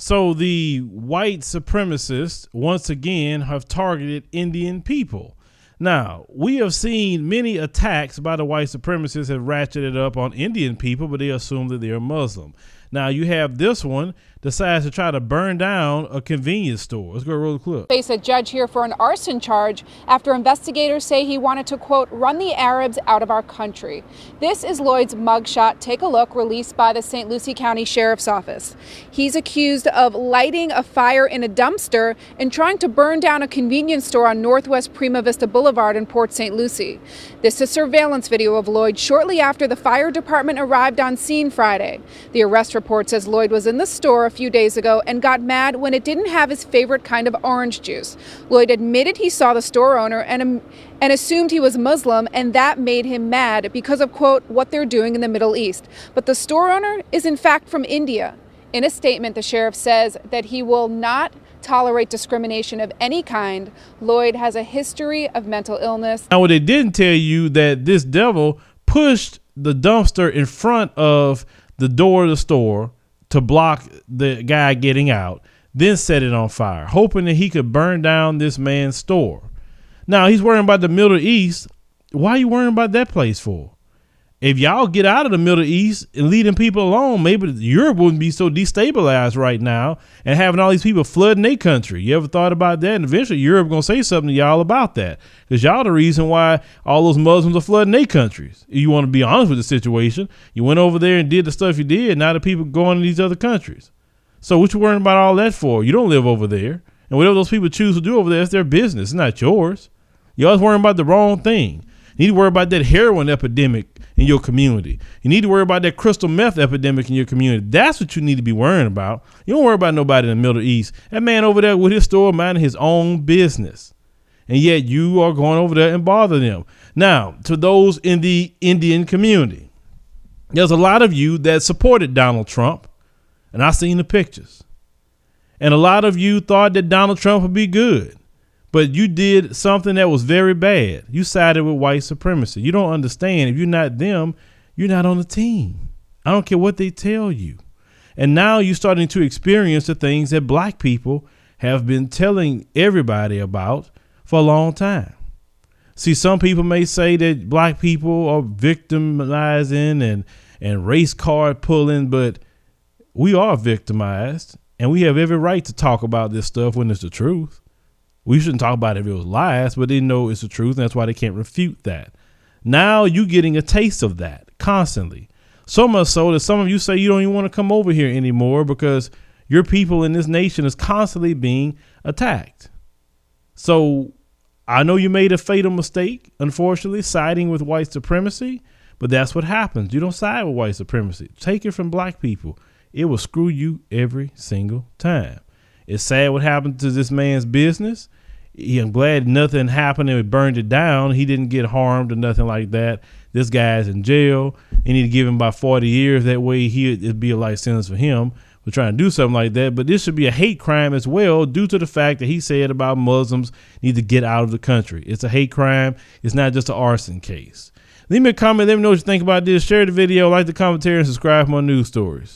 So the white supremacists once again have targeted Indian people. Now, we have seen many attacks by the white supremacists have ratcheted up on Indian people, but they assume that they are Muslim. Now, you have this one decides to try to burn down a convenience store. Let's go roll the clip. Face a judge here for an arson charge after investigators say he wanted to, quote, run the Arabs out of our country. This is Lloyd's mugshot. Take a look, released by the St. Lucie County Sheriff's Office. He's accused of lighting a fire in a dumpster and trying to burn down a convenience store on Northwest Prima Vista Boulevard in Port St. Lucie. This is surveillance video of Lloyd shortly after the fire department arrived on scene Friday. The arrest report says Lloyd was in the store a few days ago and got mad when it didn't have his favorite kind of orange juice. Lloyd admitted he saw the store owner and assumed he was Muslim, and that made him mad because of, quote, what they're doing in the Middle East. But the store owner is in fact from India. In a statement, the sheriff says that he will not tolerate discrimination of any kind. Lloyd has a history of mental illness. Now, what they didn't tell you that this devil pushed the dumpster in front of the door of the store to block the guy getting out, then set it on fire, hoping that he could burn down this man's store. Now, he's worrying about the Middle East. Why are you worrying about that place for? If y'all get out of the Middle East and leading people alone, maybe Europe wouldn't be so destabilized right now and having all these people flooding their country. You ever thought about that? And eventually Europe going to say something to y'all about that, because y'all the reason why all those Muslims are flooding their countries. If you want to be honest with the situation, you went over there and did the stuff you did. Now the people going to these other countries. So what you worrying about all that for? You don't live over there. And whatever those people choose to do over there, it's their business. It's not yours. You always worrying about the wrong thing. You need to worry about that heroin epidemic in your community. You need to worry about that crystal meth epidemic in your community. That's what you need to be worrying about. You don't worry about nobody in the Middle East. That man over there with his store minding his own business. And yet you are going over there and bother them. Now, to those in the Indian community, there's a lot of you that supported Donald Trump, and I seen the pictures. And a lot of you thought that Donald Trump would be good. But you did something that was very bad. You sided with white supremacy. You don't understand. If you're not them, you're not on the team. I don't care what they tell you. And now you're starting to experience the things that black people have been telling everybody about for a long time. See, some people may say that black people are victimizing and race card pulling, but we are victimized, and we have every right to talk about this stuff when it's the truth. We shouldn't talk about it if it was lies, but they know it's the truth, and that's why they can't refute that. Now you're getting a taste of that constantly. So much so that some of you say you don't even want to come over here anymore because your people in this nation is constantly being attacked. So I know you made a fatal mistake, unfortunately, siding with white supremacy, but that's what happens. You don't side with white supremacy. Take it from black people. It will screw you every single time. It's sad what happened to this man's business. I'm glad nothing happened and it burned it down. He didn't get harmed or nothing like that. This guy's in jail. You need to give him about 40 years. That way it'd be a life sentence for him for trying to do something like that. But this should be a hate crime as well, due to the fact that he said about Muslims need to get out of the country. It's a hate crime. It's not just an arson case. Leave me a comment. Let me know what you think about this. Share the video, like the commentary, and subscribe for more news stories.